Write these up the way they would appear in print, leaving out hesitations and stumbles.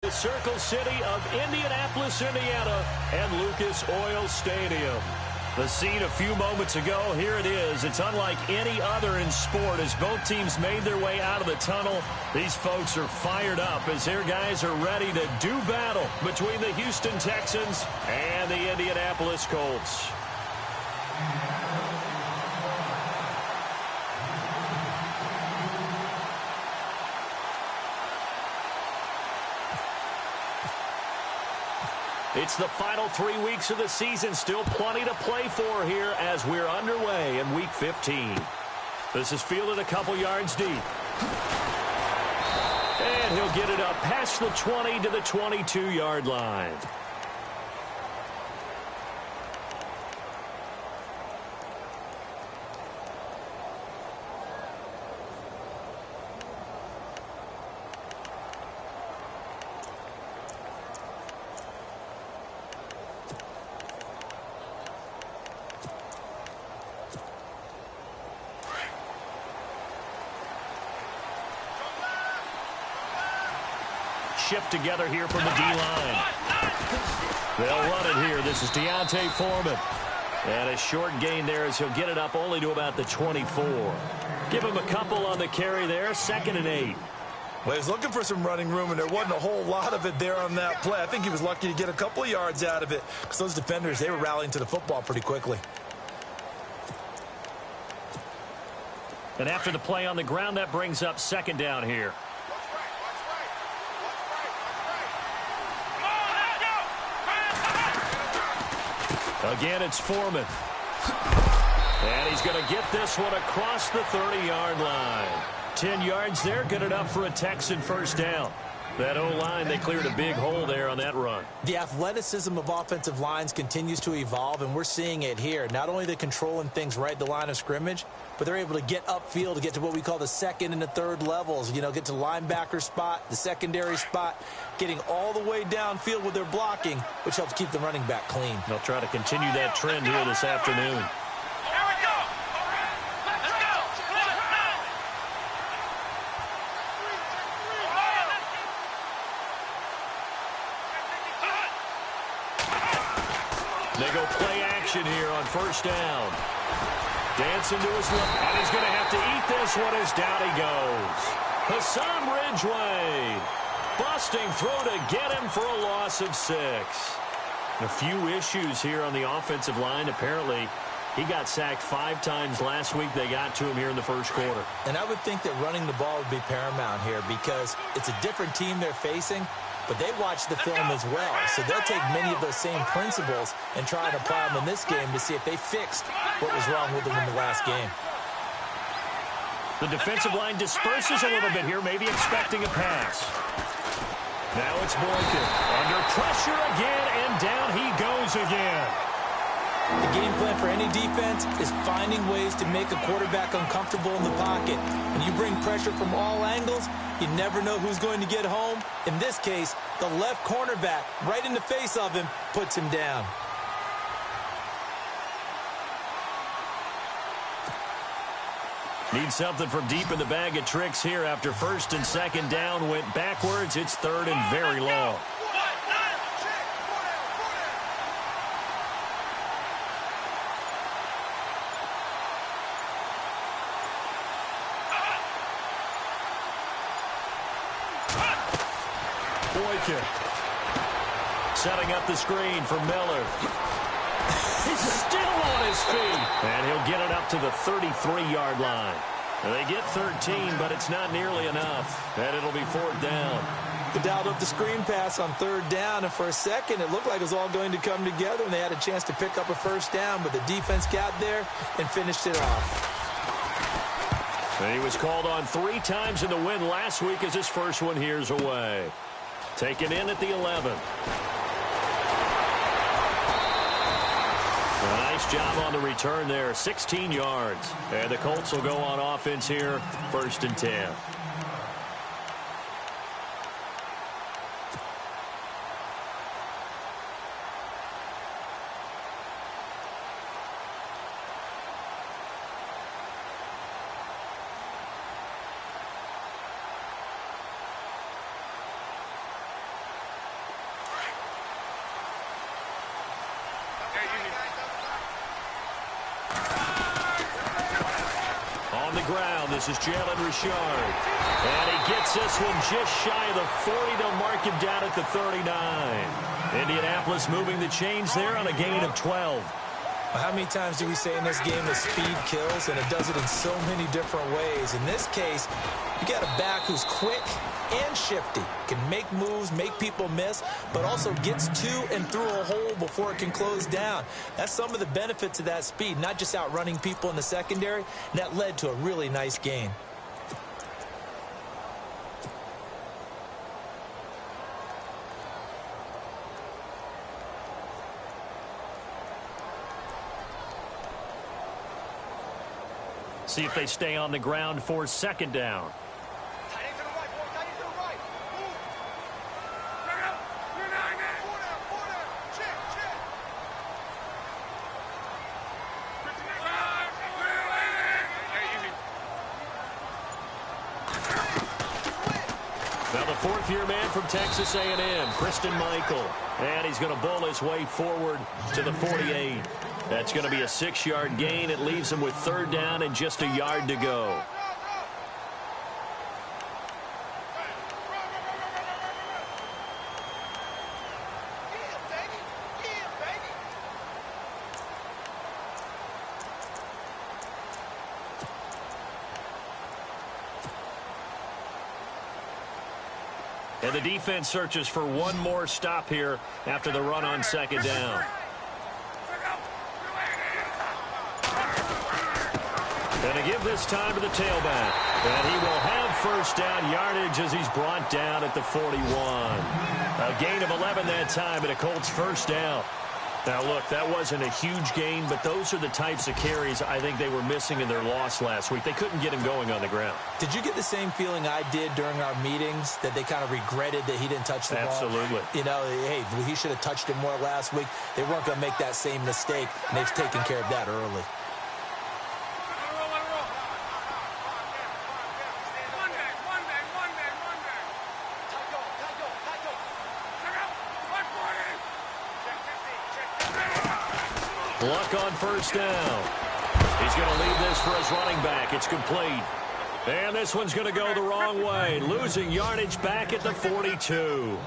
The Circle City of Indianapolis, Indiana, and Lucas Oil Stadium. The scene a few moments ago, here it is. It's unlike any other in sport as both teams made their way out of the tunnel. These folks are fired up as their guys are ready to do battle between the Houston Texans and the Indianapolis Colts. It's the final 3 weeks of the season. Still plenty to play for here as we're underway in Week 15. This is fielded a couple yards deep. And he'll get it up past the 20 to the 22-yard line. Shift together here from the D-line. They'll run it here. This is D'Onta Foreman. And a short gain there as he'll get it up only to about the 24. Give him a couple on the carry there. 2nd and 8. Well, he was looking for some running room, and there wasn't a whole lot of it there on that play. I think he was lucky to get a couple of yards out of it because those defenders, they were rallying to the football pretty quickly. And after the play on the ground, that brings up 2nd down here. Again, it's Foreman. And he's going to get this one across the 30-yard line. 10 yards there, good enough for a Texan first down. That O-line, they cleared a big hole there on that run. The athleticism of offensive lines continues to evolve, and we're seeing it here. Not only they're controlling things right at the line of scrimmage, but they're able to get upfield to get to what we call the 2nd and the 3rd levels. You know, get to the linebacker spot, the secondary spot, getting all the way downfield with their blocking, which helps keep the running back clean. They'll try to continue that trend here this afternoon. They go play action here on first down. Dancing to his left, and he's going to have to eat this one as down he goes. Hassan Ridgeway, busting through to get him for a loss of 6. A few issues here on the offensive line. Apparently, he got sacked 5 times last week. They got to him here in the first quarter. And I would think that running the ball would be paramount here because it's a different team they're facing, but they watch the film as well. So they'll take many of those same principles and try and apply them in this game to see if they fixed what was wrong with them in the last game. The defensive line disperses a little bit here, maybe expecting a pass. Now it's Boykin. Under pressure again, and down he goes again. The game plan for any defense is finding ways to make a quarterback uncomfortable in the pocket. When you bring pressure from all angles, you never know who's going to get home. In this case, the left cornerback, right in the face of him, puts him down. Need something from deep in the bag of tricks here after 1st and 2nd down went backwards. It's 3rd and very long. Boykin setting up the screen for Miller. He's still on his feet. And he'll get it up to the 33-yard line. They get 13, but it's not nearly enough. And it'll be 4th down. They dialed up the screen pass on 3rd down, and for a second it looked like it was all going to come together, and they had a chance to pick up a first down, but the defense got there and finished it off. And he was called on 3 times in the win last week as his first one here's away. Taken in at the 11. A nice job on the return there, 16 yards. And the Colts will go on offense here, 1st and 10. ground. This is Jalen Richard. And he gets this one just shy of the 40. They'll mark him down at the 39. Indianapolis moving the chains there on a gain of 12. How many times do we say in this game that speed kills, and it does it in so many different ways? In this case, you got a back who's quick and shifty, can make moves, make people miss, but also gets to and through a hole before it can close down. That's some of the benefits of that speed, not just outrunning people in the secondary, and that led to a really nice gain. See if they stay on the ground for second down. Now the fourth-year man from Texas A&M, Christine Michael. And he's going to bowl his way forward to the 48. That's going to be a 6-yard gain. It leaves him with third down and just a yard to go. And the defense searches for one more stop here after the run on second down. And to give this time to the tailback. And he will have first down yardage as he's brought down at the 41. A gain of 11 that time and a Colts first down. Now, look, that wasn't a huge gain, but those are the types of carries I think they were missing in their loss last week. They couldn't get him going on the ground. Did you get the same feeling I did during our meetings, that they kind of regretted that he didn't touch the ball? Absolutely. You know, hey, he should have touched it more last week. They weren't going to make that same mistake, and they've taken care of that early. Luck on first down. He's going to leave this for his running back. It's complete. And this one's going to go the wrong way. Losing yardage back at the 42.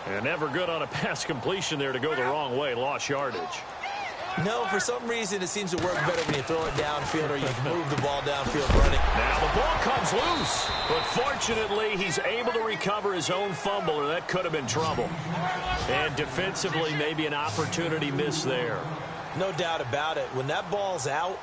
And never good on a pass completion there to go the wrong way. Lost yardage. No, for some reason it seems to work better when you throw it downfield or you can move the ball downfield running. Now the ball comes loose. But fortunately, he's able to recover his own fumble, or that could have been trouble. And defensively, maybe an opportunity missed there. No doubt about it. When that ball's out,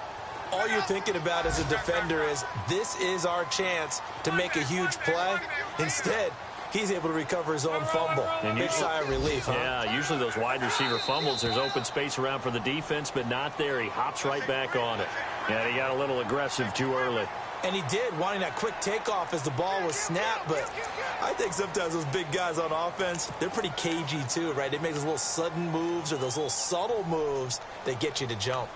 all you're thinking about as a defender is, this is our chance to make a huge play. Instead, he's able to recover his own fumble. And big sigh of relief, huh? Yeah, usually those wide receiver fumbles, there's open space around for the defense, but not there. He hops right back on it. Yeah, he got a little aggressive too early. And he did, wanting that quick takeoff as the ball was snapped. But I think sometimes those big guys on offense, they're pretty cagey too, right? They make those little sudden moves or those little subtle moves that get you to jump.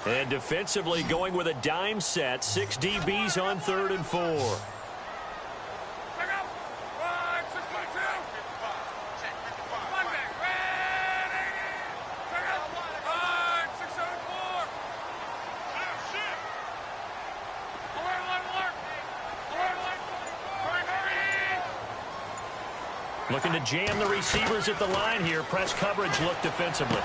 And defensively going with a dime set. 6 DBs on 3rd and 4. Looking to jam the receivers at the line here. Press coverage look defensively.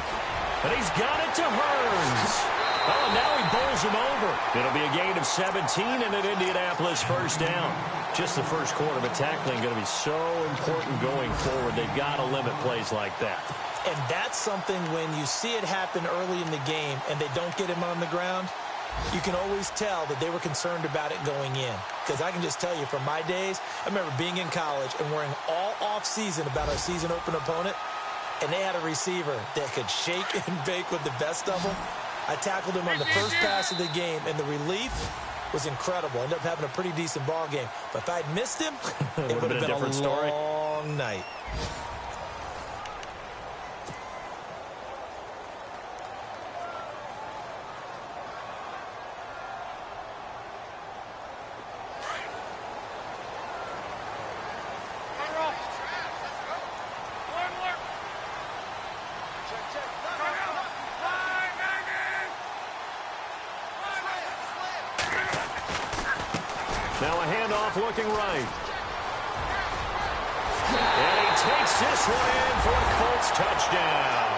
And he's got it to Hearns. Oh, now he bowls him over. It'll be a gain of 17 and an Indianapolis first down. Just the first quarter, but tackling going to be so important going forward. They've got to limit plays like that. And that's something when you see it happen early in the game and they don't get him on the ground, you can always tell that they were concerned about it going in. Because I can just tell you from my days, I remember being in college and worrying all off-season about our season open opponent, and they had a receiver that could shake and bake with the best of them. I tackled him on the first pass of the game, and the relief was incredible. Ended up having a pretty decent ball game. But if I'd missed him, it would have been a different story. long night. a handoff looking right. And he takes this one in for a Colts touchdown.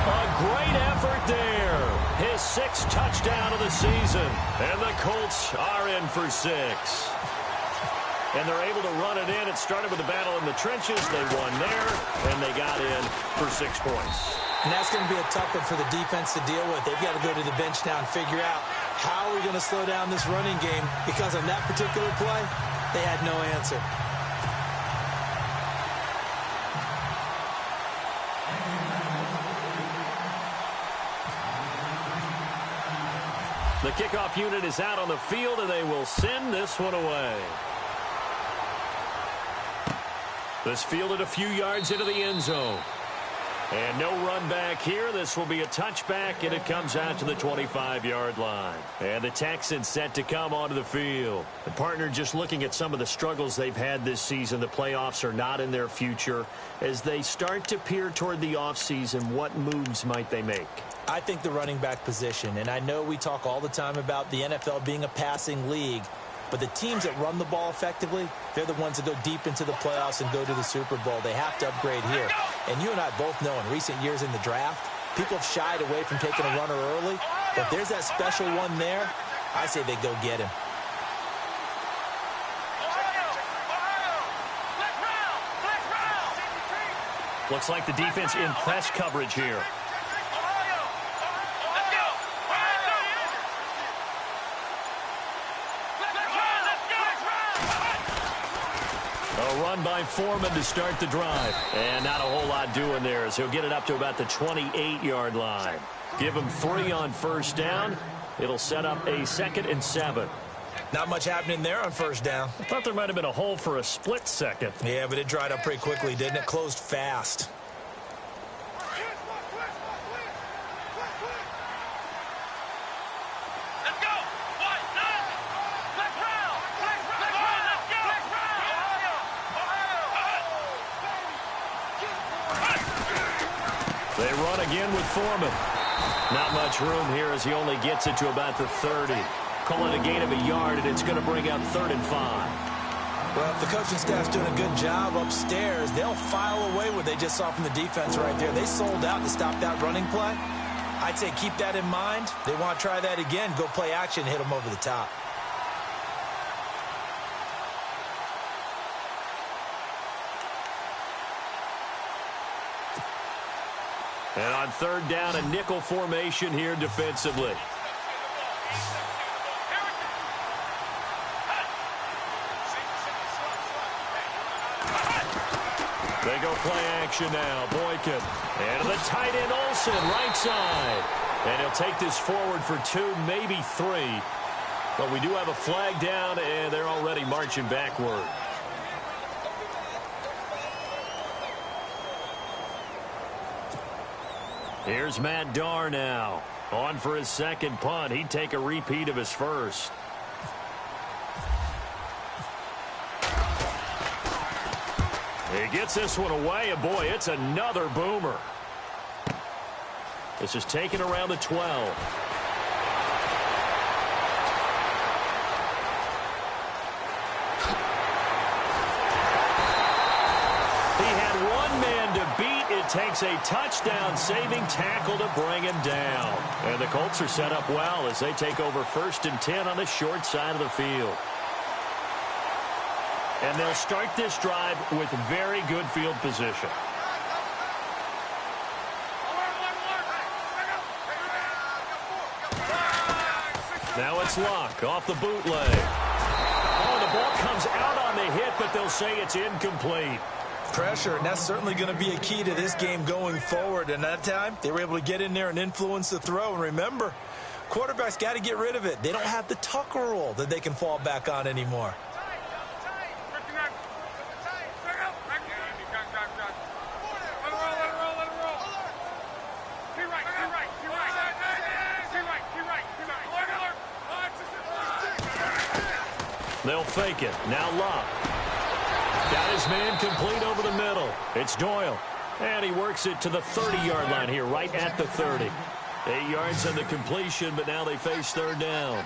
A great effort there. His 6th touchdown of the season. And the Colts are in for 6. And they're able to run it in. It started with a battle in the trenches. They won there, and they got in for 6 points. And that's going to be a tough one for the defense to deal with. They've got to go to the bench now and figure out how are we going to slow down this running game, because on that particular play, they had no answer. The kickoff unit is out on the field, and they will send this one away. This fielded a few yards into the end zone. And no run back here. This will be a touchback, and it comes out to the 25-yard line. And the Texans set to come onto the field. The partner, just looking at some of the struggles they've had this season, the playoffs are not in their future. As they start to peer toward the offseason, what moves might they make? I think the running back position, and I know we talk all the time about the NFL being a passing league, but the teams that run the ball effectively, they're the ones that go deep into the playoffs and go to the Super Bowl. They have to upgrade here. And you and I both know in recent years in the draft, people have shied away from taking a runner early. But if there's that special one there, I say they go get him. Looks like the defense in press coverage here. A run by Foreman to start the drive. And not a whole lot doing there, as he'll get it up to about the 28-yard line. Give him 3 on first down. It'll set up a 2nd and 7. Not much happening there on first down. I thought there might have been a hole for a split second. Yeah, but it dried up pretty quickly, didn't it? Closed fast. They run again with Foreman. Not much room here as he only gets it to about the 30. Call it a gain of a yard, and it's going to bring up 3rd and 5. Well, if the coaching staff's doing a good job upstairs, they'll file away what they just saw from the defense right there. They sold out to stop that running play. I'd say keep that in mind. They want to try that again. Go play action, hit them over the top. And on 3rd down, a nickel formation here defensively. They go play action now. Boykin. And to the tight end, Olsen, right side. And he'll take this forward for 2, maybe 3. But we do have a flag down, and they're already marching backward. Here's Matt Darr now. On for his 2nd punt. He'd take a repeat of his first. He gets this one away, and boy, it's another boomer. This is taken around the 12. Takes a touchdown-saving tackle to bring him down. And the Colts are set up well as they take over 1st and 10 on the short side of the field. And they'll start this drive with very good field position. Now it's Luck off the bootleg. Oh, the ball comes out on the hit, but they'll say it's incomplete. Pressure, and that's certainly going to be a key to this game going forward. And that time, they were able to get in there and influence the throw. And remember, quarterbacks got to get rid of it. They don't have the Tucker rule that they can fall back on anymore. They'll fake it. Now Luck. Got his man complete over the middle. It's Doyle. And he works it to the 30-yard line here, right at the 30. 8 yards on the completion, but now they face 3rd down.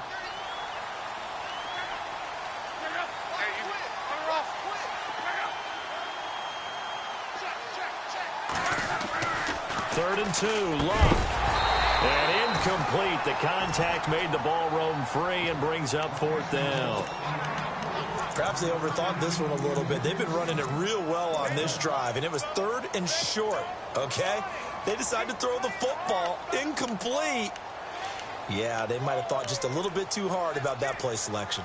3rd and 2, Luck. And incomplete. The contact made the ball roam free and brings up 4th down. Perhaps they overthought this one a little bit. They've been running it real well on this drive, and it was 3rd and short, okay? They decided to throw the football incomplete. Yeah, they might have thought just a little bit too hard about that play selection.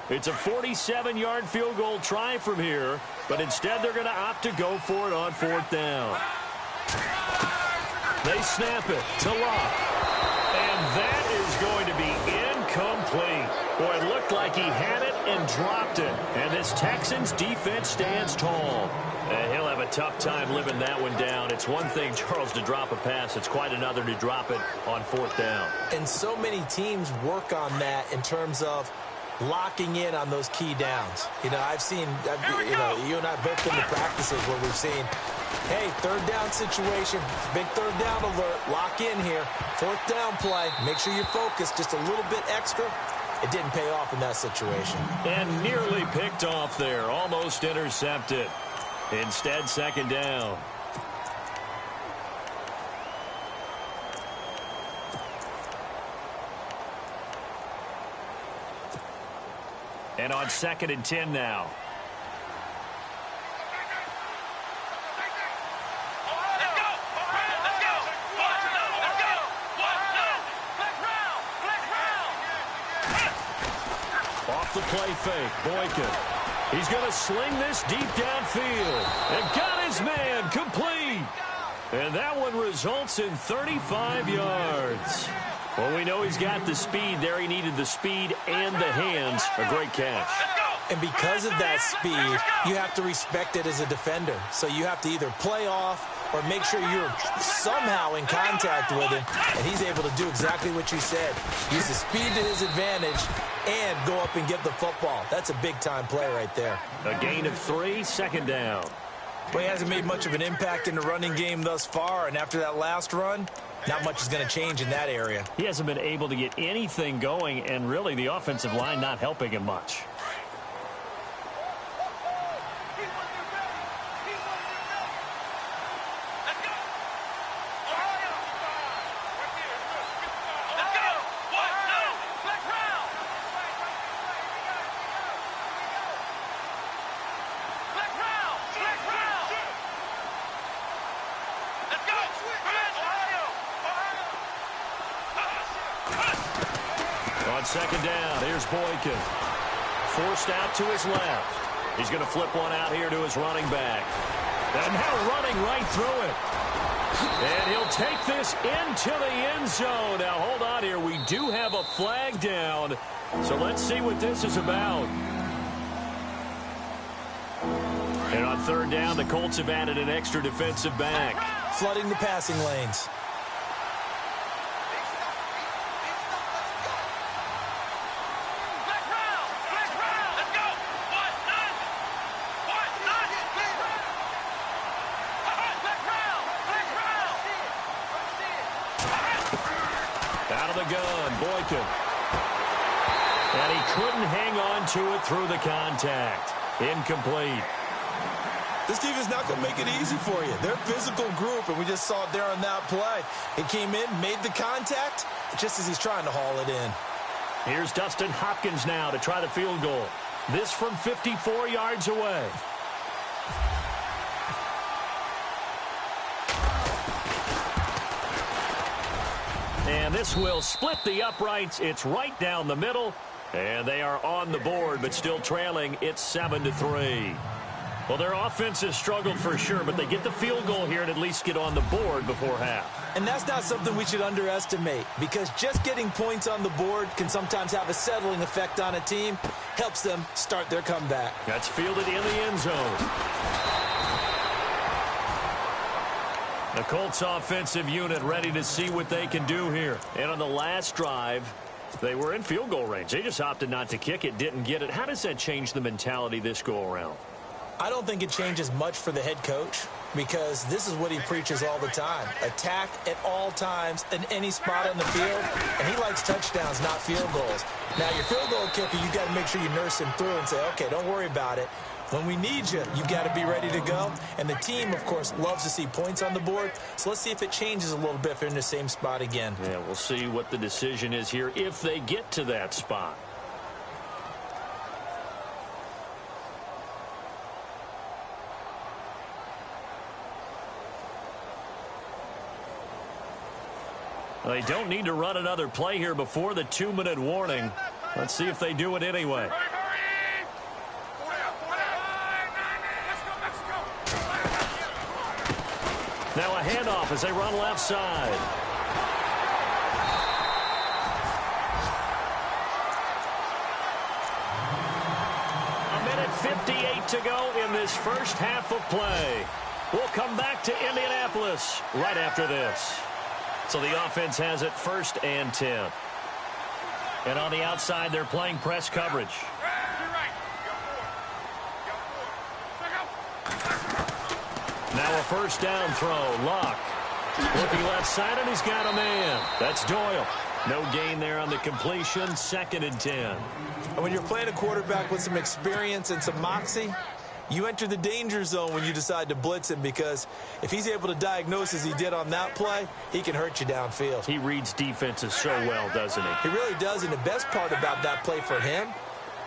It's a 47-yard field goal try from here, but instead they're going to opt to go for it on 4th down. They snap it to Luck. And that is going to be incomplete. Boy, it looked like he had it and dropped it. And this Texans defense stands tall. And he'll have a tough time living that one down. It's one thing, Charles, to drop a pass. It's quite another to drop it on 4th down. And so many teams work on that in terms of locking in on those key downs. You know, you and I both been to practices where we've seen, hey, 3rd down situation, big 3rd down alert, lock in here, 4th down play, make sure you're focused just a little bit extra. It didn't pay off in that situation. And nearly picked off there, almost intercepted. Instead, 2nd down. And on 2nd and 10 now. Off the play fake, Boykin. He's going to sling this deep downfield. And got his man complete. And that one results in 35 yards. Well, we know he's got the speed there. He needed the speed and the hands. A great catch. And because of that speed, you have to respect it as a defender. So you have to either play off or make sure you're somehow in contact with him. And he's able to do exactly what you said. Use the speed to his advantage and go up and get the football. That's a big-time play right there. A gain of 3, 2nd down. Well, he hasn't made much of an impact in the running game thus far, and after that last run, not much is going to change in that area. He hasn't been able to get anything going, and really the offensive line not helping him much. On 2nd down, here's Boykin. Forced out to his left. He's going to flip one out here to his running back. And now running right through it. And he'll take this into the end zone. Now, hold on here. We do have a flag down. So let's see what this is about. And on 3rd down, the Colts have added an extra defensive back. Flooding the passing lanes. Out of the gun, Boykin. And he couldn't hang on to it through the contact. Incomplete. This team is not going to make it easy for you. They're a physical group, and we just saw it there on that play. He came in, made the contact, just as he's trying to haul it in. Here's Dustin Hopkins now to try the field goal. This from 54 yards away. And this will split the uprights. It's right down the middle. And they are on the board, but still trailing. It's 7-3. Well, their offense has struggled for sure, but they get the field goal here and at least get on the board before half. And that's not something we should underestimate, because just getting points on the board can sometimes have a settling effect on a team. Helps them start their comeback. That's fielded in the end zone. The Colts offensive unit ready to see what they can do here. And on the last drive, they were in field goal range. They just opted not to kick it, didn't get it. How does that change the mentality this go around? I don't think it changes much for the head coach because this is what he preaches all the time. Attack at all times in any spot on the field, and he likes touchdowns, not field goals. Now, your field goal kicker, you got to make sure you nurse him through and say, okay, don't worry about it. When we need you, you got to be ready to go. And the team, of course, loves to see points on the board. So let's see if it changes a little bit if they're in the same spot again. Yeah, we'll see what the decision is here if they get to that spot. They don't need to run another play here before the 2-minute warning. Let's see if they do it anyway. Now a handoff as they run left side. A minute 58 to go in this first half of play. We'll come back to Indianapolis right after this. So the offense has it 1st and 10. And on the outside, they're playing press coverage. Now a first down throw. Luck. Looking left side, and he's got a man. That's Doyle. No gain there on the completion. 2nd and 10. And when you're playing a quarterback with some experience and some moxie, you enter the danger zone when you decide to blitz him because if he's able to diagnose as he did on that play, he can hurt you downfield. He reads defenses so well, doesn't he? He really does, and the best part about that play for him,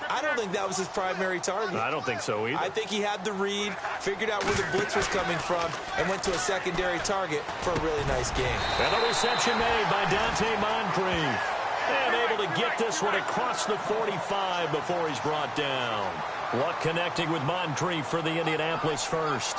I don't think that was his primary target. I don't think so either. I think he had the read, figured out where the blitz was coming from, and went to a secondary target for a really nice game. And a reception made by Dante Moncrief. And able to get this one across the 45 before he's brought down. Luck connecting with Moncrief for the Indianapolis first.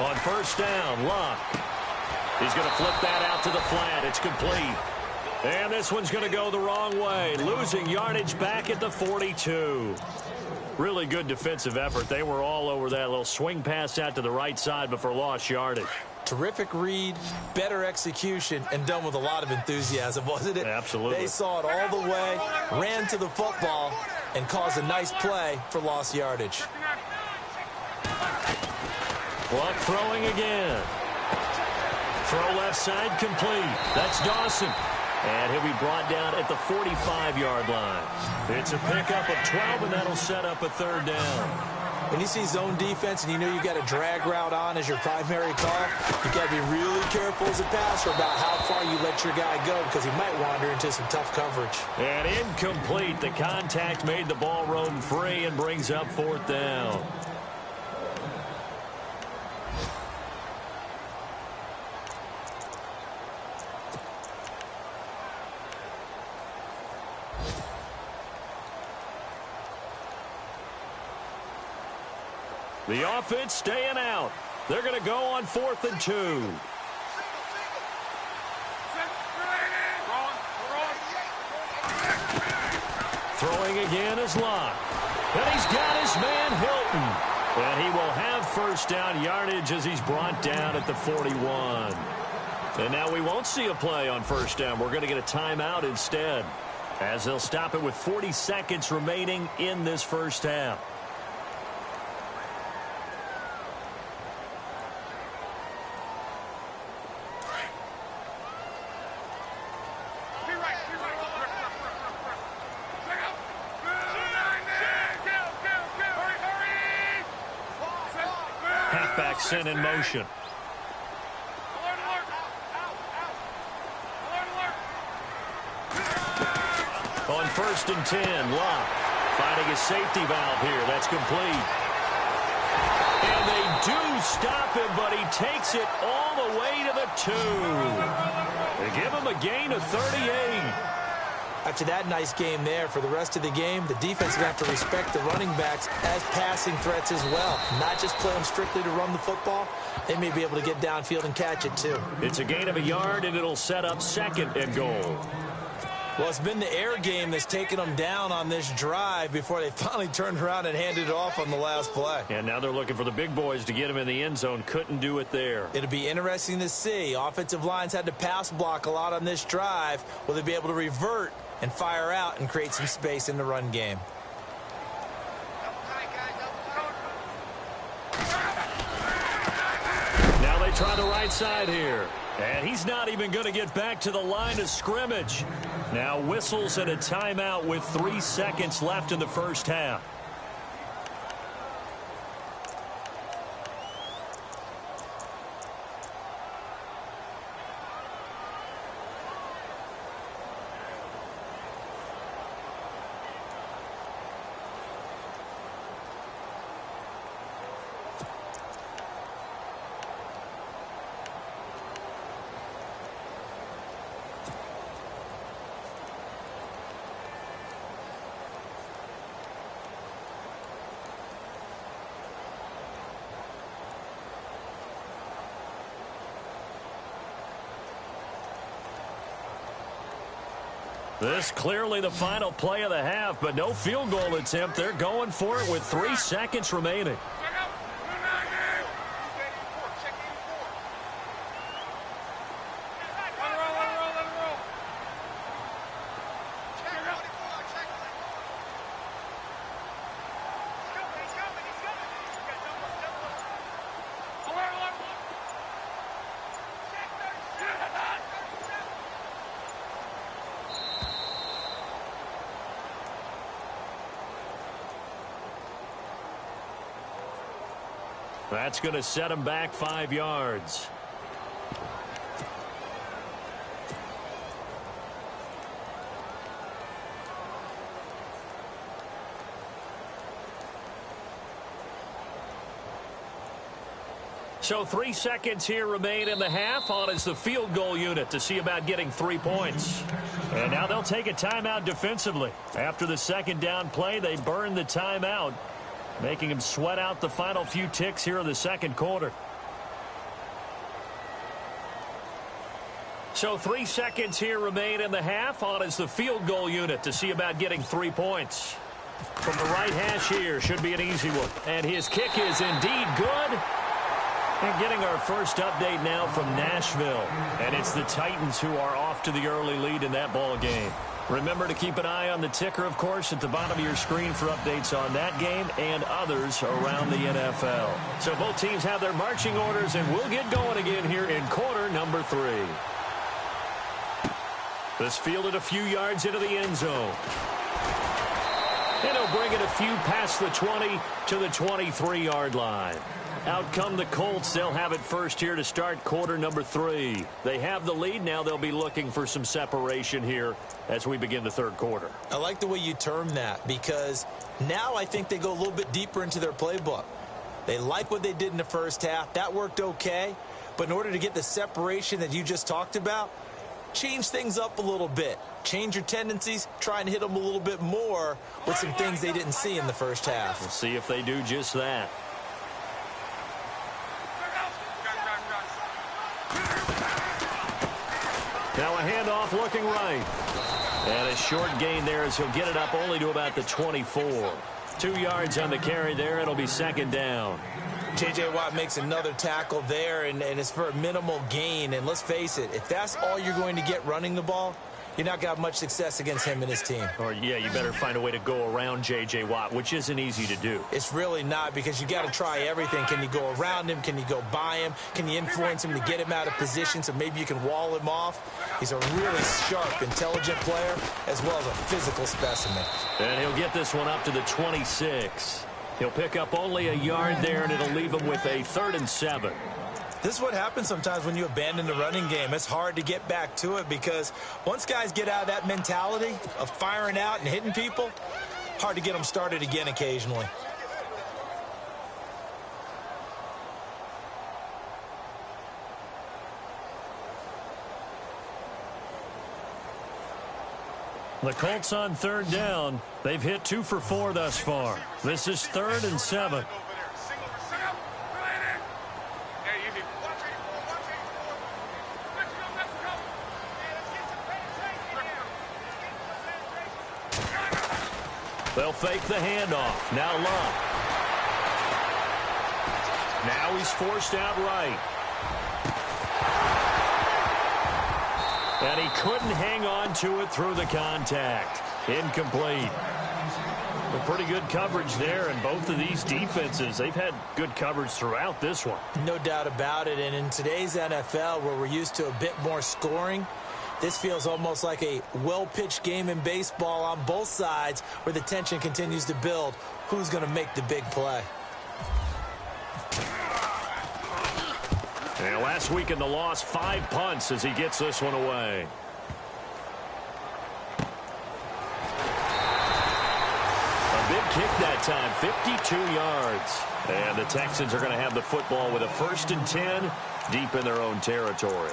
On first down, Luck. He's going to flip that out to the flat. It's complete. And this one's going to go the wrong way. Losing yardage back at the 42. Really good defensive effort. They were all over that little swing pass out to the right side before lost yardage. Terrific read, better execution, and done with a lot of enthusiasm, wasn't it? Absolutely. They saw it all the way, ran to the football, and caused a nice play for lost yardage. Luck throwing again. Throw left side complete. That's Dawson. And he'll be brought down at the 45-yard line. It's a pickup of 12, and that'll set up a 3rd down. When you see zone defense and you know you got a drag route on as your primary call, you got to be really careful as a passer about how far you let your guy go because he might wander into some tough coverage. And incomplete. The contact made the ball roam free and brings up 4th down. The offense staying out. They're going to go on 4th and 2. Throwing again is Luck. And he's got his man Hilton. And he will have first down yardage as he's brought down at the 41. And now we won't see a play on first down. We're going to get a timeout instead, as they'll stop it with 40 seconds remaining in this first half. Halfback sent in motion. On 1st and 10, Luck finding a safety valve here. That's complete. And they do stop him, but he takes it all the way to the 2. They give him a gain of 38. After that nice game there, for the rest of the game, the defense is going to have to respect the running backs as passing threats as well. Not just play them strictly to run the football. They may be able to get downfield and catch it, too. It's a gain of a yard, and it'll set up 2nd and goal. Well, it's been the air game that's taken them down on this drive before they finally turned around and handed it off on the last play. And now they're looking for the big boys to get him in the end zone. Couldn't do it there. It'll be interesting to see. Offensive lines had to pass block a lot on this drive. Will they be able to revert and fire out and create some space in the run game? Now they try the right side here. And he's not even going to get back to the line of scrimmage. Now whistles and a timeout with 3 seconds left in the first half. This clearly the final play of the half, but no field goal attempt. They're going for it with 3 seconds remaining. That's going to set him back 5 yards. So 3 seconds here remain in the half. On is the field goal unit to see about getting 3 points. And now they'll take a timeout defensively. After the second down play, they burn the timeout, making him sweat out the final few ticks here in the second quarter. So 3 seconds here remain in the half. On is the field goal unit to see about getting 3 points. From the right hash here, should be an easy one. And his kick is indeed good. And getting our first update now from Nashville. And it's the Titans who are off to the early lead in that ball game. Remember to keep an eye on the ticker, of course, at the bottom of your screen for updates on that game and others around the NFL. So both teams have their marching orders, and we'll get going again here in quarter number 3. This fielded a few yards into the end zone. And he'll bring it a few past the 20 to the 23-yard line. Out come the Colts. They'll have it first here to start quarter number 3. They have the lead. Now they'll be looking for some separation here as we begin the third quarter. I like the way you term that, because now I think they go a little bit deeper into their playbook. They like what they did in the first half. That worked okay. But in order to get the separation that you just talked about, change things up a little bit. Change your tendencies. Try and hit them a little bit more with some things they didn't see in the first half. We'll see if they do just that. Now a handoff looking right. And a short gain there as he'll get it up only to about the 24. 2 yards on the carry there. It'll be second down. J.J. Watt makes another tackle there, and it's for a minimal gain. And let's face it, if that's all you're going to get running the ball, you're not going to have much success against him and his team. Or, yeah, you better find a way to go around J.J. Watt, which isn't easy to do. It's really not, because you got to try everything. Can you go around him? Can you go by him? Can you influence him to get him out of position so maybe you can wall him off? He's a really sharp, intelligent player, as well as a physical specimen. And he'll get this one up to the 26. He'll pick up only a yard there, and it'll leave him with a 3rd and 7. This is what happens sometimes when you abandon the running game. It's hard to get back to it, because once guys get out of that mentality of firing out and hitting people, hard to get them started again occasionally. The Colts on 3rd down. They've hit 2 for 4 thus far. This is 3rd and 7. They'll fake the handoff. Now Love. Now he's forced out right. And he couldn't hang on to it through the contact. Incomplete. But pretty good coverage there, and both of these defenses, they've had good coverage throughout this one. No doubt about it, and in today's NFL, where we're used to a bit more scoring, this feels almost like a well-pitched game in baseball on both sides where the tension continues to build. Who's going to make the big play? And last week in the loss, 5 punts as he gets this one away. Big kick that time, 52 yards. And the Texans are going to have the football with a 1st and 10 deep in their own territory.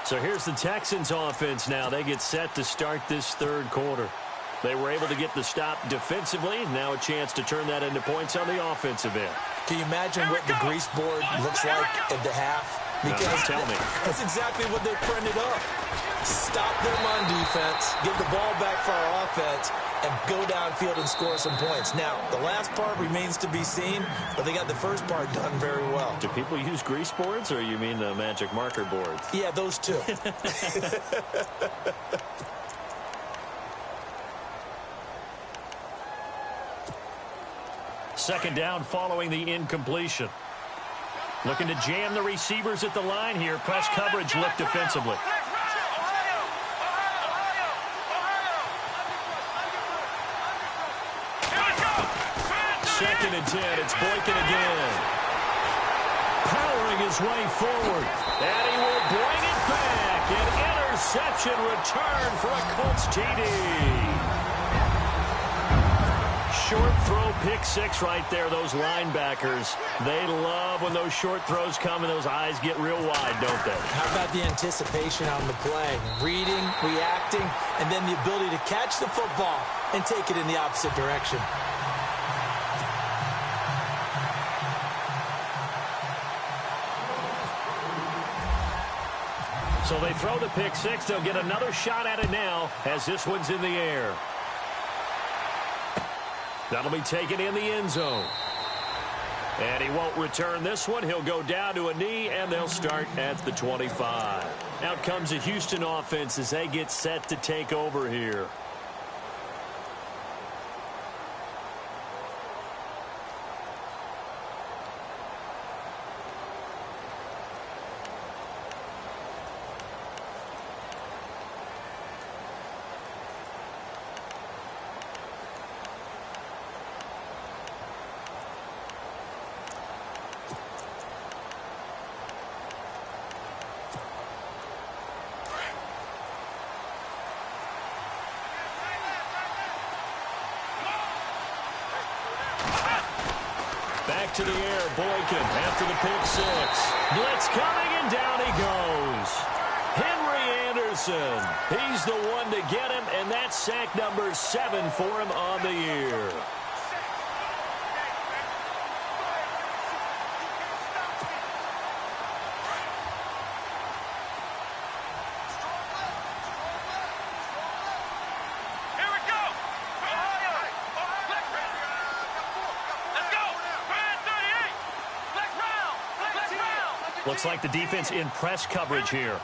So here's the Texans offense now. They get set to start this third quarter. They were able to get the stop defensively. Now a chance to turn that into points on the offensive end. Can you imagine what the grease board looks like at the half? Because tell me. That's exactly what they printed up. Stop them on defense, get the ball back for our offense, and go downfield and score some points. Now, the last part remains to be seen, but they got the first part done very well. Do people use grease boards, or you mean the magic marker boards? Yeah, those two. Second down following the incompletion. Looking to jam the receivers at the line here. Press coverage look defensively. Second and 10. It's Boykin again. Powering his way forward. And he will bring it back. An interception return for a Colts TD. Short throw, pick six right there. Those linebackers, they love when those short throws come and those eyes get real wide, don't they? How about the anticipation on the play? Reading, reacting, and then the ability to catch the football and take it in the opposite direction. So they throw the pick six. They'll get another shot at it now as this one's in the air. That'll be taken in the end zone. And he won't return this one. He'll go down to a knee, and they'll start at the 25. Out comes the Houston offense as they get set to take over here. Back to the air, Boykin after the pick six. Blitz coming, and down he goes. Henry Anderson, he's the one to get him, and that's sack number 7 for him on the year. Looks like the defense in press coverage here.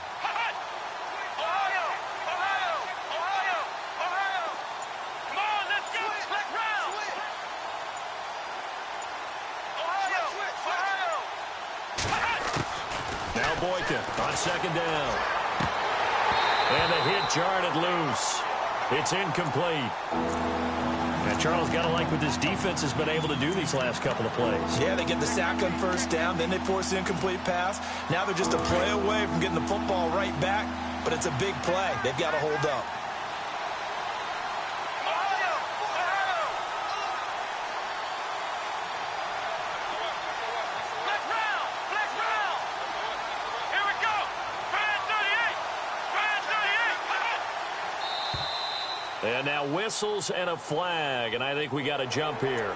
Now Boykin on second down. And a hit jarred it loose. It's incomplete. And Charles, got to like what this defense has been able to do these last couple of plays. Yeah, they get the sack on first down, then they force the incomplete pass. Now they're just a play away from getting the football right back, but it's a big play. They've got to hold up. And now whistles and a flag, and I think we got a jump here.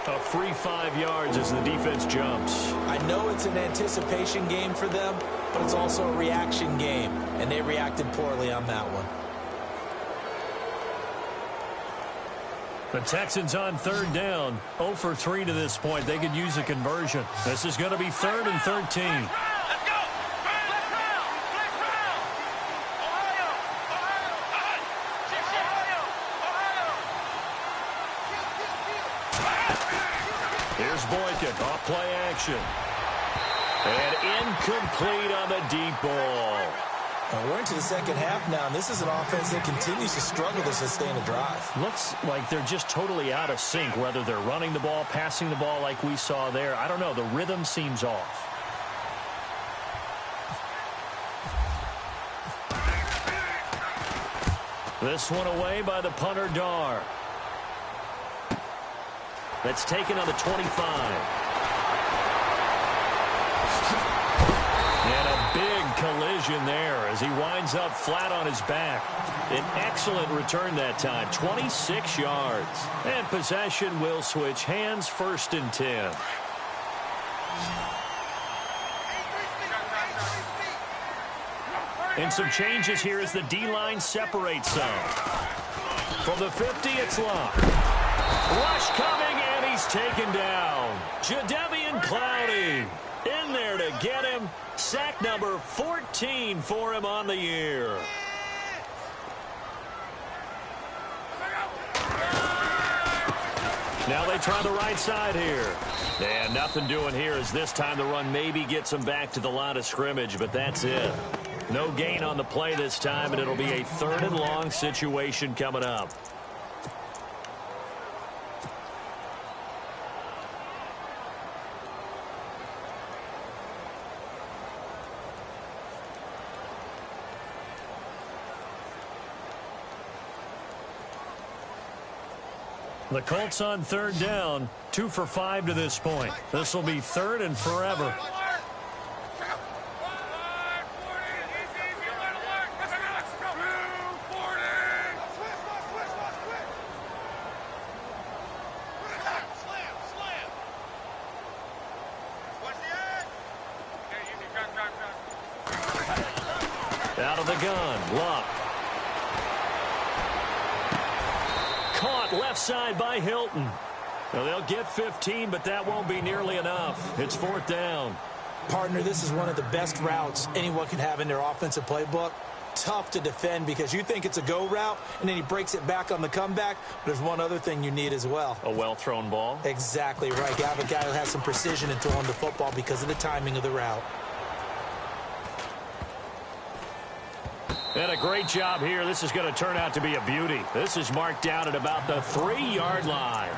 A free 5 yards as the defense jumps. I know it's an anticipation game for them, but it's also a reaction game, and they reacted poorly on that one. The Texans on third down, 0 for 3 to this point. They could use a conversion. This is going to be 3rd and 13. Here's Boykin, off play action. And incomplete on the deep ball. We're into the second half now, and this is an offense that continues to struggle to sustain a drive. Looks like they're just totally out of sync, whether they're running the ball, passing the ball like we saw there. I don't know. The rhythm seems off. This one away by the punter, Dar. That's taken on the 25. And a big collision there as he winds up flat on his back. An excellent return that time, 26 yards. And possession will switch hands, 1st and 10. And some changes here as the D-line separates some. From the 50, it's Locke. Rush coming, and he's taken down. Jadeveon Clowney in there to get him. Sack number 14 for him on the year. Now they try the right side here. And nothing doing here as this time the run maybe gets them back to the line of scrimmage, but that's it. No gain on the play this time, and it'll be a 3rd and long situation coming up. The Colts on 3rd down, 2 for 5 to this point. This will be 3rd and forever. Out of the gun, Luck. Caught left side by Hilton. Now they'll get 15, but that won't be nearly enough. It's 4th down. Partner, this is one of the best routes anyone can have in their offensive playbook. Tough to defend because you think it's a go route, and then he breaks it back on the comeback. There's one other thing you need as well. A well-thrown ball? Exactly right. You have a guy who has some precision in throwing the football because of the timing of the route. And a great job here. This is going to turn out to be a beauty. This is marked down at about the 3-yard line.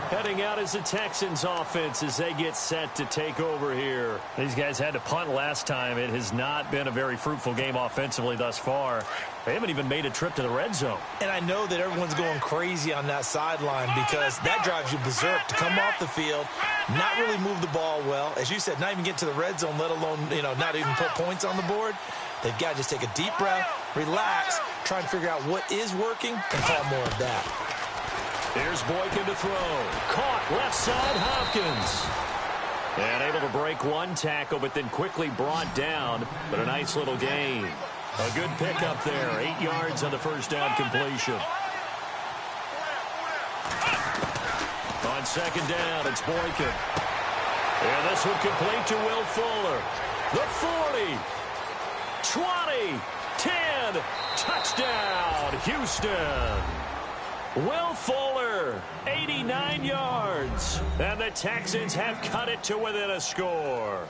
Heading out as the Texans offense as they get set to take over here. These guys had to punt last time. It has not been a very fruitful game offensively thus far. They haven't even made a trip to the red zone. And I know that everyone's going crazy on that sideline because that drives you berserk to come off the field, not really move the ball well. As you said, not even get to the red zone, let alone, not even put points on the board. They've got to just take a deep breath, relax, try and figure out what is working, and call more of that. Here's Boykin to throw. Caught left side, Hopkins. And able to break one tackle, but then quickly brought down. But a nice little gain. A good pickup there. 8 yards on the 1st down completion. On 2nd down, it's Boykin. And this one complete to Will Fuller. The 40. 20, 10, touchdown, Houston. Will Fuller, 89 yards. And the Texans have cut it to within a score.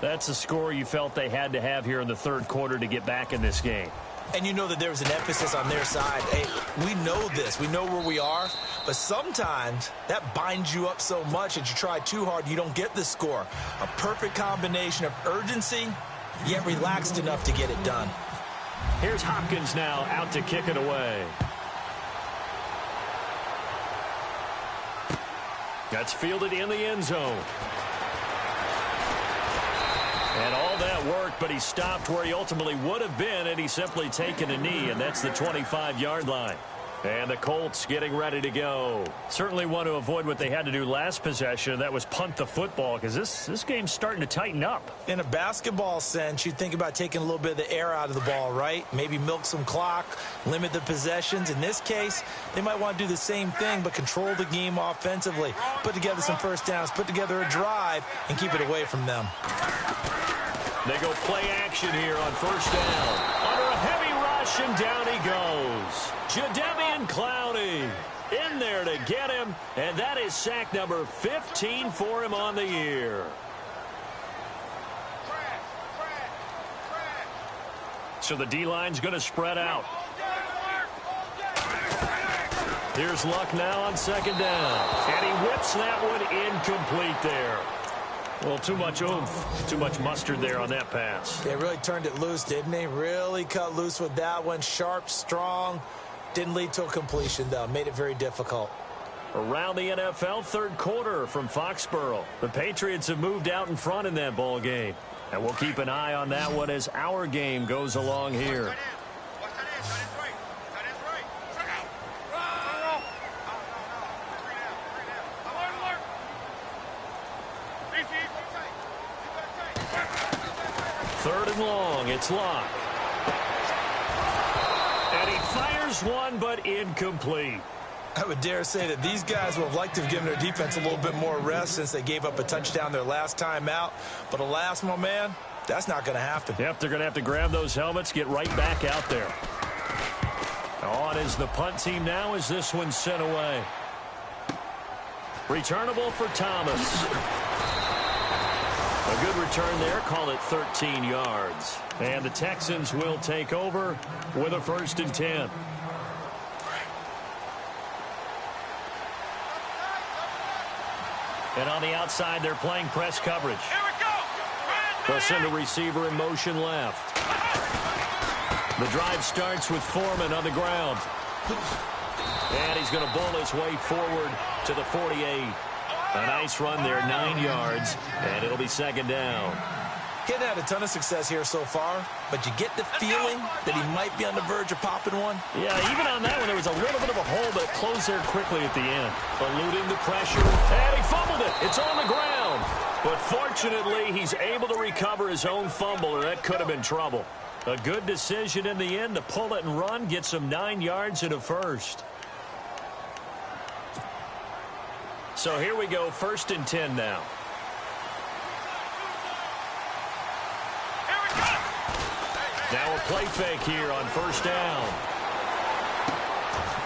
That's a score you felt they had to have here in the 3rd quarter to get back in this game. And you know that there was an emphasis on their side. Hey, we know this. We know where we are. But sometimes that binds you up so much that you try too hard, you don't get the score. A perfect combination of urgency, yet relaxed enough to get it done. Here's Hopkins now out to kick it away. That's fielded in the end zone. And all that worked, but he stopped where he ultimately would have been, and he's simply taken a knee, and that's the 25-yard line. And the Colts getting ready to go. Certainly want to avoid what they had to do last possession. That was punt the football, because this game's starting to tighten up. In a basketball sense, you think about taking a little bit of the air out of the ball, right? Maybe milk some clock, limit the possessions. In this case, they might want to do the same thing, but control the game offensively. Put together some first downs, put together a drive, and keep it away from them. They go play action here on first down. Under a heavy rush, and down he goes. Jadeveon Clowney in there to get him, and that is sack number 15 for him on the year. So the D-line's going to spread out. Here's Luck now on second down, and he whips that one incomplete there. Well, too much oomph, too much mustard there on that pass. They really turned it loose, didn't they? Really cut loose with that one. Sharp, strong. Didn't lead to a completion, though. Made it very difficult. Around the NFL, third quarter from Foxborough. The Patriots have moved out in front in that ball game. And we'll keep an eye on that one as our game goes along here. Third and long, it's Locke. And he fires one, but incomplete. I would dare say that these guys would have liked to have given their defense a little bit more rest since they gave up a touchdown their last time out. But alas, my man, that's not going to happen. Yep, they're going to have to grab those helmets, get right back out there. On is the punt team now as this one's sent away. Returnable for Thomas. A good return there, call it 13 yards. And the Texans will take over with a 1st and 10. And on the outside, they're playing press coverage. Here we go. They'll send a receiver in motion left. The drive starts with Foreman on the ground. And he's going to bull his way forward to the 48. A nice run there, 9 yards, and it'll be second down. He hadn't had a ton of success here so far, but you get the feeling that he might be on the verge of popping one. Yeah, even on that one, there was a little bit of a hole, but it closed there quickly at the end. Eluding the pressure, and he fumbled it. It's on the ground. But fortunately, he's able to recover his own fumble, or that could have been trouble. A good decision in the end to pull it and run, gets him 9 yards and a first. So here we go, 1st and 10 now. Now a play fake here on first down.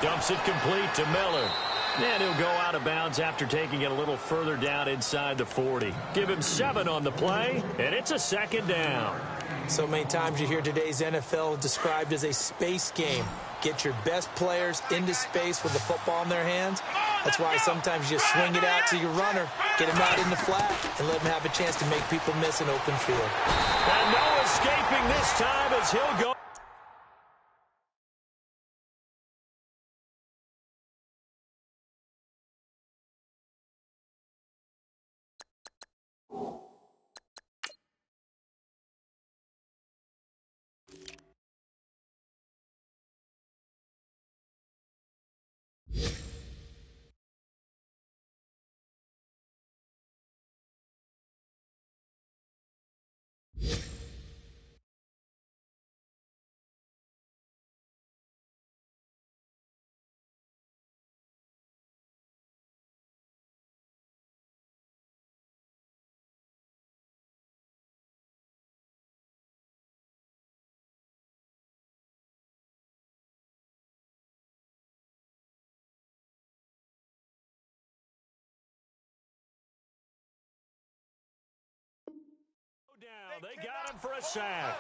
Dumps it complete to Miller. And he'll go out of bounds after taking it a little further down inside the 40. Give him 7 on the play, and it's a second down. So many times you hear today's NFL described as a space game. Get your best players into space with the football in their hands. That's why sometimes you just swing it out to your runner, get him out in the flat, and let him have a chance to make people miss an open field. And no escaping this time as he'll go. Down. They got him for a sack.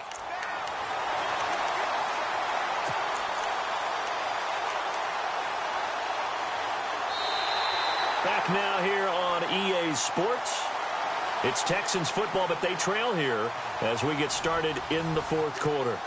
Back now here on EA Sports. It's Texans football, but they trail here as we get started in the 4th quarter.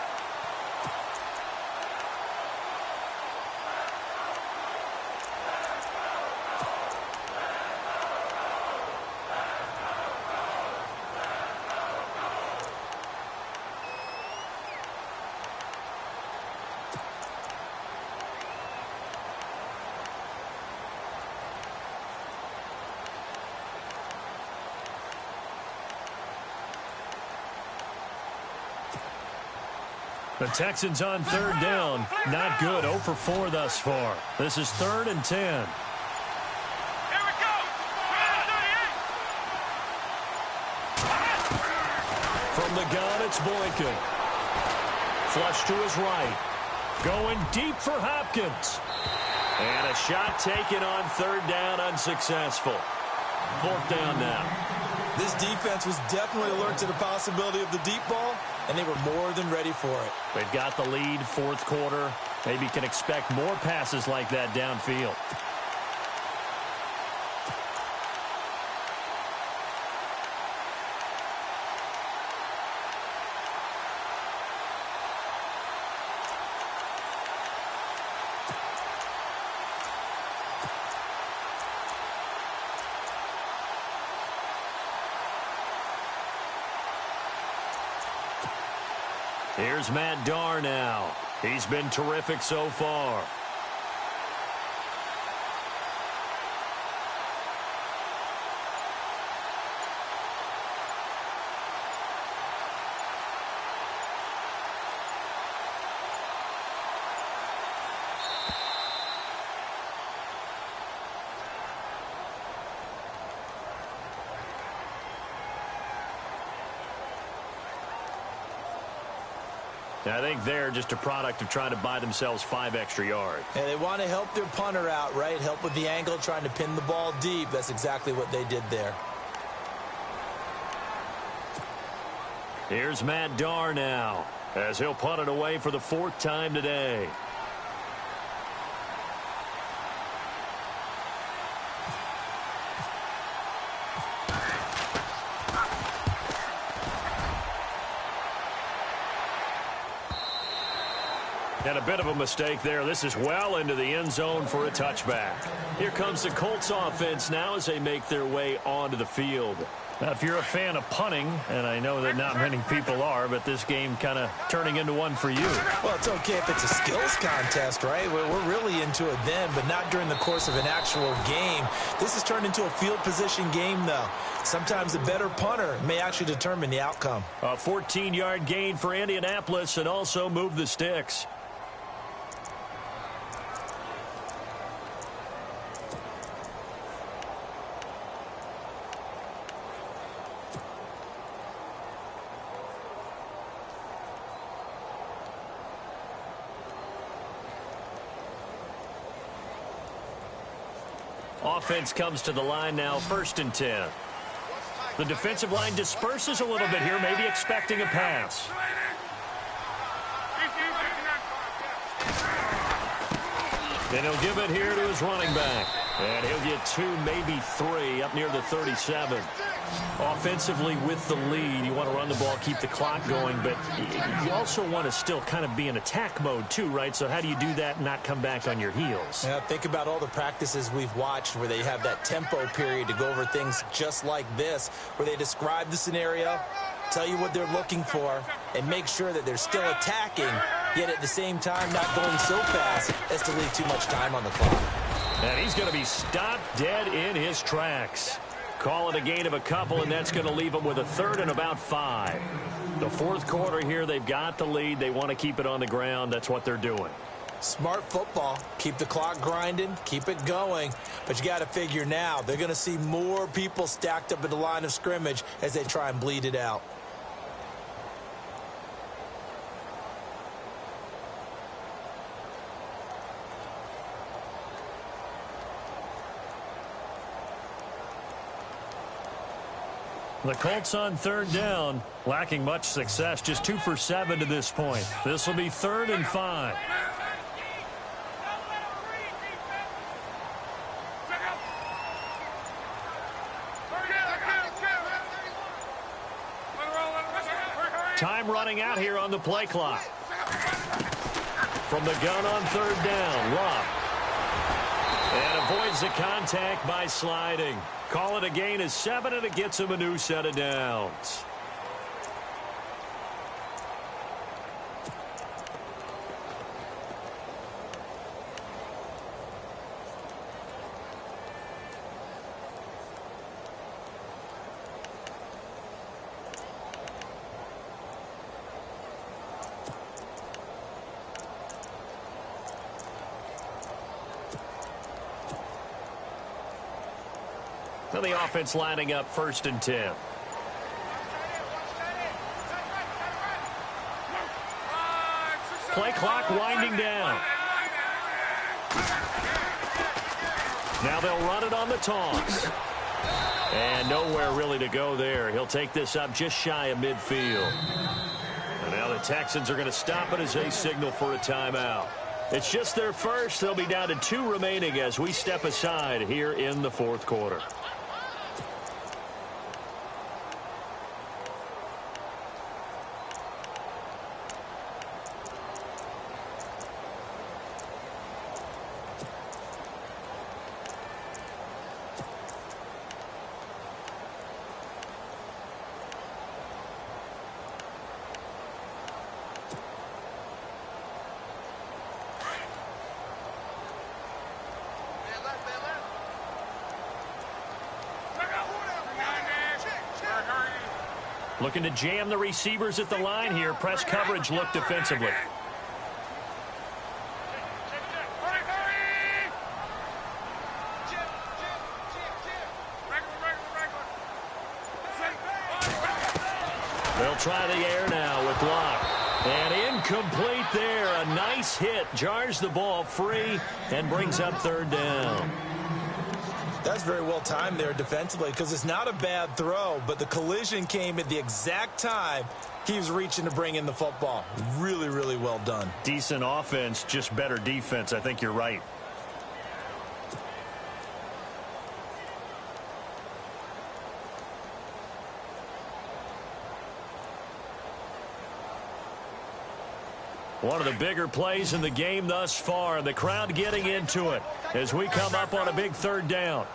The Texans on third down. Not good. 0 for 4 thus far. This is 3rd and 10. Here we go. From the gun, it's Boykin. Flush to his right. Going deep for Hopkins. And a shot taken on 3rd down, unsuccessful. 4th down now. This defense was definitely alert to the possibility of the deep ball, and they were more than ready for it. They've got the lead, 4th quarter. Maybe can expect more passes like that downfield. Here's Matt Darr now. He's been terrific so far. I think they're just a product of trying to buy themselves 5 extra yards. And they want to help their punter out, right? Help with the angle, trying to pin the ball deep. That's exactly what they did there. Here's Matt Darr now, as he'll punt it away for the 4th time today. And a bit of a mistake there. This is well into the end zone for a touchback. Here comes the Colts offense now as they make their way onto the field. Now, if you're a fan of punting, and I know that not many people are, but this game kind of turning into one for you. Well, it's okay if it's a skills contest, right? We're really into it then, but not during the course of an actual game. This has turned into a field position game, though. Sometimes the better punter may actually determine the outcome. A 14-yard gain for Indianapolis and also move the sticks. Offense comes to the line now, 1st and 10. The defensive line disperses a little bit here, maybe expecting a pass. Then he'll give it here to his running back. And he'll get 2, maybe 3 up near the 37. Offensively with the lead, you want to run the ball, keep the clock going, but you also want to still kind of be in attack mode too, right? So how do you do that and not come back on your heels? Yeah, think about all the practices we've watched where they have that tempo period to go over things just like this, where they describe the scenario, tell you what they're looking for, and make sure that they're still attacking, yet at the same time not going so fast as to leave too much time on the clock. And he's going to be stopped dead in his tracks. Call it a gain of a couple, and that's going to leave them with a 3rd and about 5. The 4th quarter here, they've got the lead. They want to keep it on the ground. That's what they're doing. Smart football. Keep the clock grinding. Keep it going. But you got to figure now, they're going to see more people stacked up at the line of scrimmage as they try and bleed it out. The Colts on 3rd down, lacking much success, just 2 for 7 to this point. This will be 3rd and 5. Time running out here on the play clock. From the gun on 3rd down, Love. And avoids the contact by sliding. Call it a gain of 7, and it gets him a new set of downs. And the offense lining up 1st and 10. Play clock winding down. Now they'll run it on the toss. And nowhere really to go there. He'll take this up just shy of midfield. And now the Texans are going to stop it as they signal for a timeout. It's just their first. They'll be down to 2 remaining as we step aside here in the 4th quarter. Looking to jam the receivers at the line here. Press coverage look defensively. They'll try the air now with Locke. And incomplete there. A nice hit. Jars the ball free and brings up 3rd down. That's very well timed there defensively because it's not a bad throw, but the collision came at the exact time he was reaching to bring in the football. Really, really well done. Decent offense, just better defense. I think you're right. One of the bigger plays in the game thus far, and the crowd getting into it as we come up on a big 3rd down.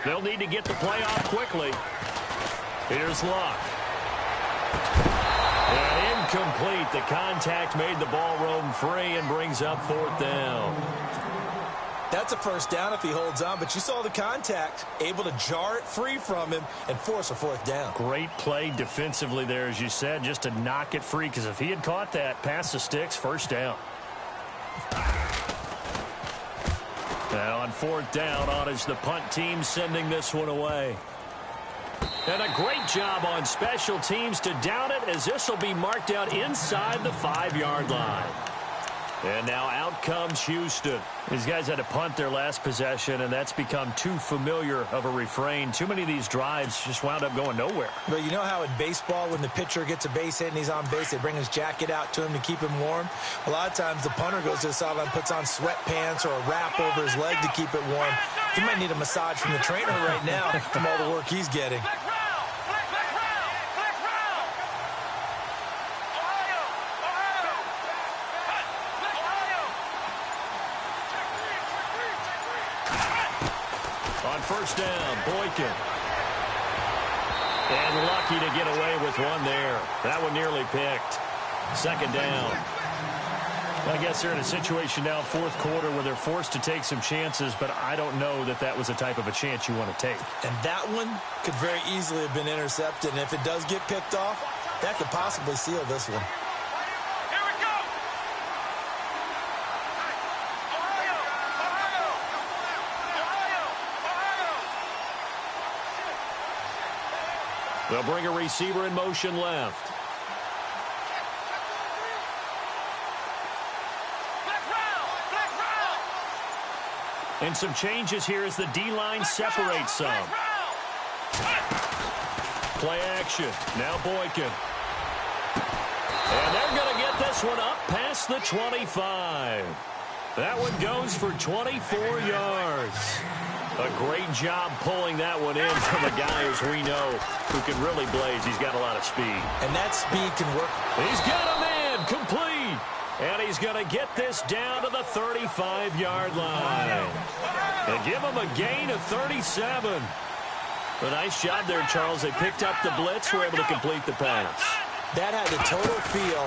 They'll need to get the play off quickly. Here's Locke. And incomplete. The contact made the ball roam free and brings up 4th down. That's a 1st down if he holds on, but you saw the contact, able to jar it free from him and force a 4th down. Great play defensively there, as you said, just to knock it free, because if he had caught that, past the sticks, 1st down. Now on 4th down, on is the punt team sending this one away. And a great job on special teams to down it, as this will be marked out inside the 5-yard line. And now out comes Houston. These guys had to punt their last possession, and that's become too familiar of a refrain. Too many of these drives just wound up going nowhere. But you know how in baseball, when the pitcher gets a base hit and he's on base, they bring his jacket out to him to keep him warm? A lot of times the punter goes to the sideline, puts on sweatpants or a wrap over his leg to keep it warm. He might need a massage from the trainer right now from all the work he's getting. On 1st down, Boykin. And lucky to get away with one there. That one nearly picked. 2nd down. I guess they're in a situation now, 4th quarter, where they're forced to take some chances, but I don't know that that was the type of a chance you want to take. And that one could very easily have been intercepted, and if it does get picked off, that could possibly seal this one. They'll bring a receiver in motion left. And some changes here as the D-line separates some. Play action. Now Boykin. And they're going to get this one up past the 25. That one goes for 24 yards. A great job pulling that one in from a guy, as we know, who can really blaze. He's got a lot of speed. And that speed can work. He's got a man complete. And he's going to get this down to the 35-yard line. And give him a gain of 37. A nice job there, Charles. They picked up the blitz, were able to complete the pass. That had the total feel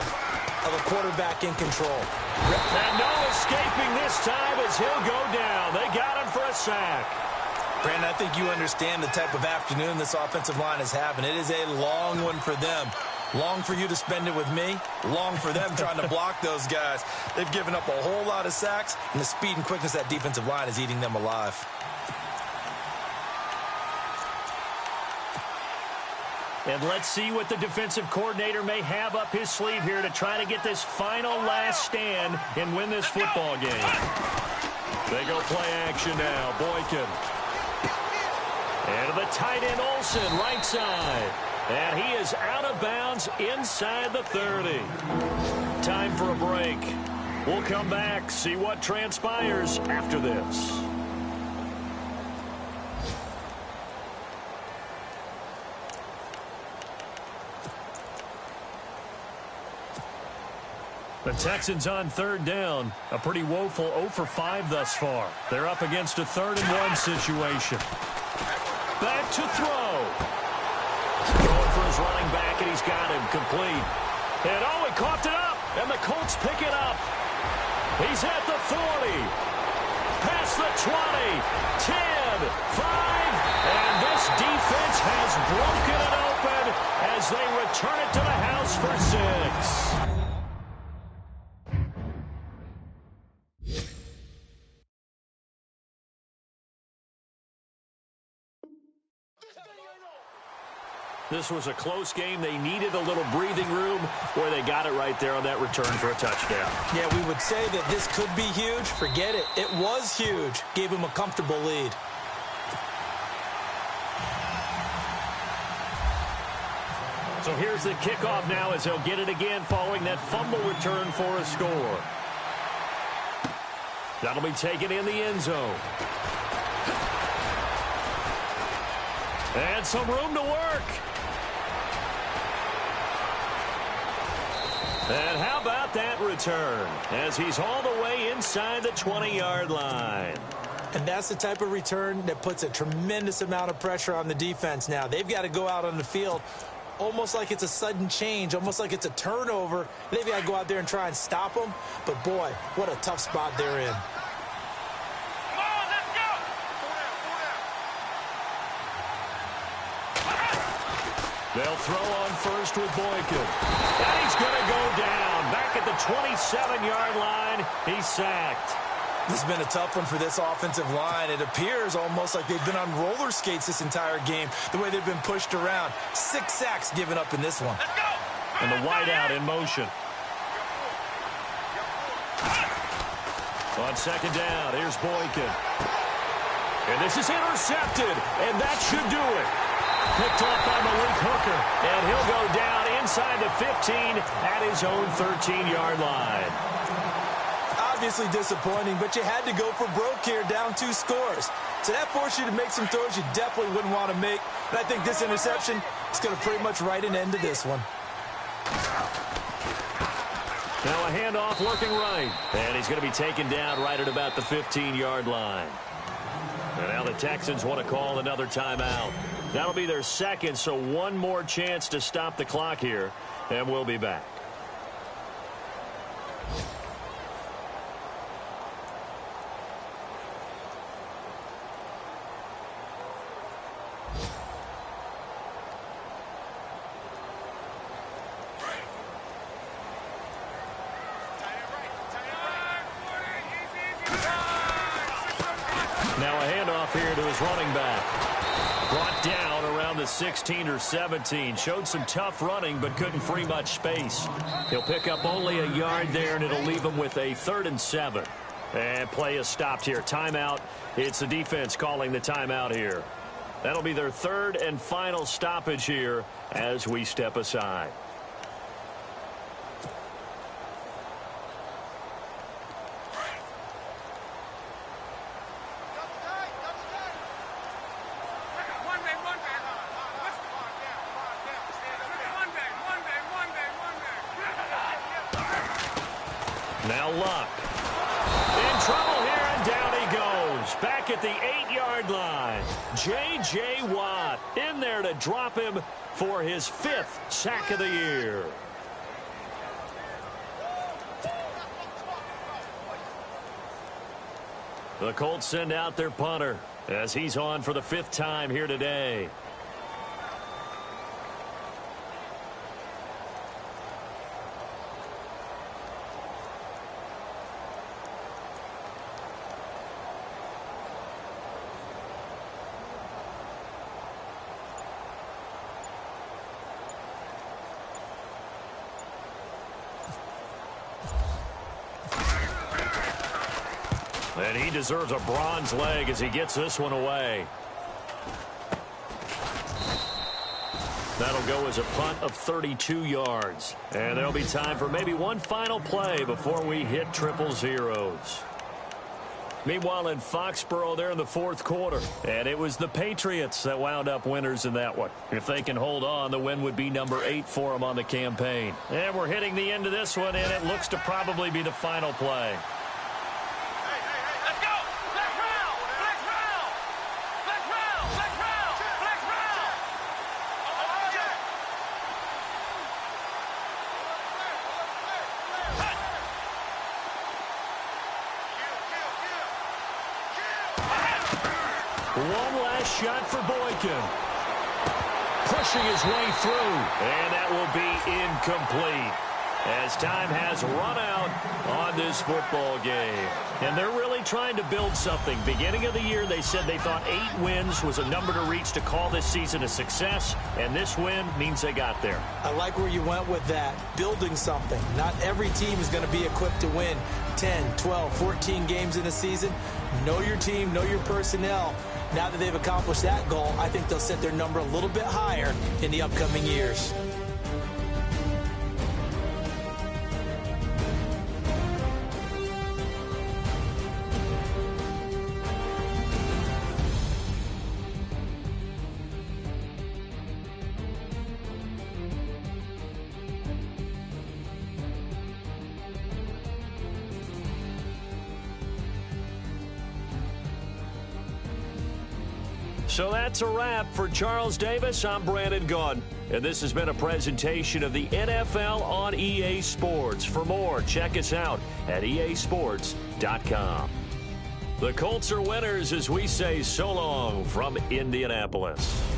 of a quarterback in control. And no escaping this time as he'll go down. They got him for a sack. Brandon, I think you understand the type of afternoon this offensive line is having. It is a long one for them. Long for you to spend it with me. Long for them trying to block those guys. They've given up a whole lot of sacks, and the speed and quickness of that defensive line is eating them alive. And let's see what the defensive coordinator may have up his sleeve here to try to get this final last stand and win this football game. They go play action now. Boykin. And to the tight end, Olsen, right side. And he is out of bounds inside the 30. Time for a break. We'll come back, see what transpires after this. The Texans on third down. A pretty woeful 0 for 5 thus far. They're up against a 3rd and 1 situation. Back to throw. Going for his running back, and he's got him complete. And oh, he coughed it up, and the Colts pick it up. He's at the 40. Past the 20. 10. 5. And this defense has broken it open as they return it to the house for 6. This was a close game. They needed a little breathing room, where they got it right there on that return for a touchdown. Yeah, we would say that this could be huge. Forget it. It was huge. Gave him a comfortable lead. So here's the kickoff now as he'll get it again following that fumble return for a score. That'll be taken in the end zone. And some room to work. And how about that return as he's all the way inside the 20-yard line. And that's the type of return that puts a tremendous amount of pressure on the defense now. They've got to go out on the field almost like it's a sudden change, almost like it's a turnover. They've got to go out there and try and stop them. But, boy, what a tough spot they're in. They'll throw on first with Boykin. And he's going to go down. Back at the 27-yard line, he's sacked. This has been a tough one for this offensive line. It appears almost like they've been on roller skates this entire game, the way they've been pushed around. 6 sacks given up in this one. And the wideout in motion. On second down, here's Boykin. And this is intercepted, and that should do it. Picked off by Malik Hooker, and he'll go down inside the 15 at his own 13-yard line. Obviously disappointing, but you had to go for broke here, down 2 scores. So that forced you to make some throws you definitely wouldn't want to make. And I think this interception is going to pretty much write an end to this one. Now a handoff working right. And he's going to be taken down right at about the 15-yard line. And now the Texans want to call another timeout. That'll be their second, so one more chance to stop the clock here, and we'll be back. Now a handoff here to his running back. Brought down around the 16 or 17. Showed some tough running, but couldn't free much space. He'll pick up only a yard there, and it'll leave him with a 3rd and 7. And play is stopped here. Timeout. It's the defense calling the timeout here. That'll be their 3rd and final stoppage here as we step aside. Now Luck. In trouble here, and down he goes. Back at the 8-yard line. J.J. Watt in there to drop him for his 5th sack of the year. The Colts send out their punter as he's on for the 5th time here today. And he deserves a bronze leg as he gets this one away. That'll go as a punt of 32 yards. And there'll be time for maybe one final play before we hit triple zeros. Meanwhile, in Foxborough, they're in the fourth quarter. And it was the Patriots that wound up winners in that one. If they can hold on, the win would be number 8 for them on the campaign. And we're hitting the end of this one, and it looks to probably be the final play. One last shot for Boykin. Pushing his way through. And that will be incomplete as time has run out on this football game. And they're really trying to build something. Beginning of the year, they said they thought 8 wins was a number to reach to call this season a success. And this win means they got there. I like where you went with that. Building something. Not every team is going to be equipped to win 10, 12, 14 games in a season. Know your team, know your personnel. Now that they've accomplished that goal, I think they'll set their number a little bit higher in the upcoming years. So that's a wrap for Charles Davis. I'm Brandon Gaudin, and this has been a presentation of the NFL on EA Sports. For more, check us out at easports.com. The Colts are winners as we say so long from Indianapolis.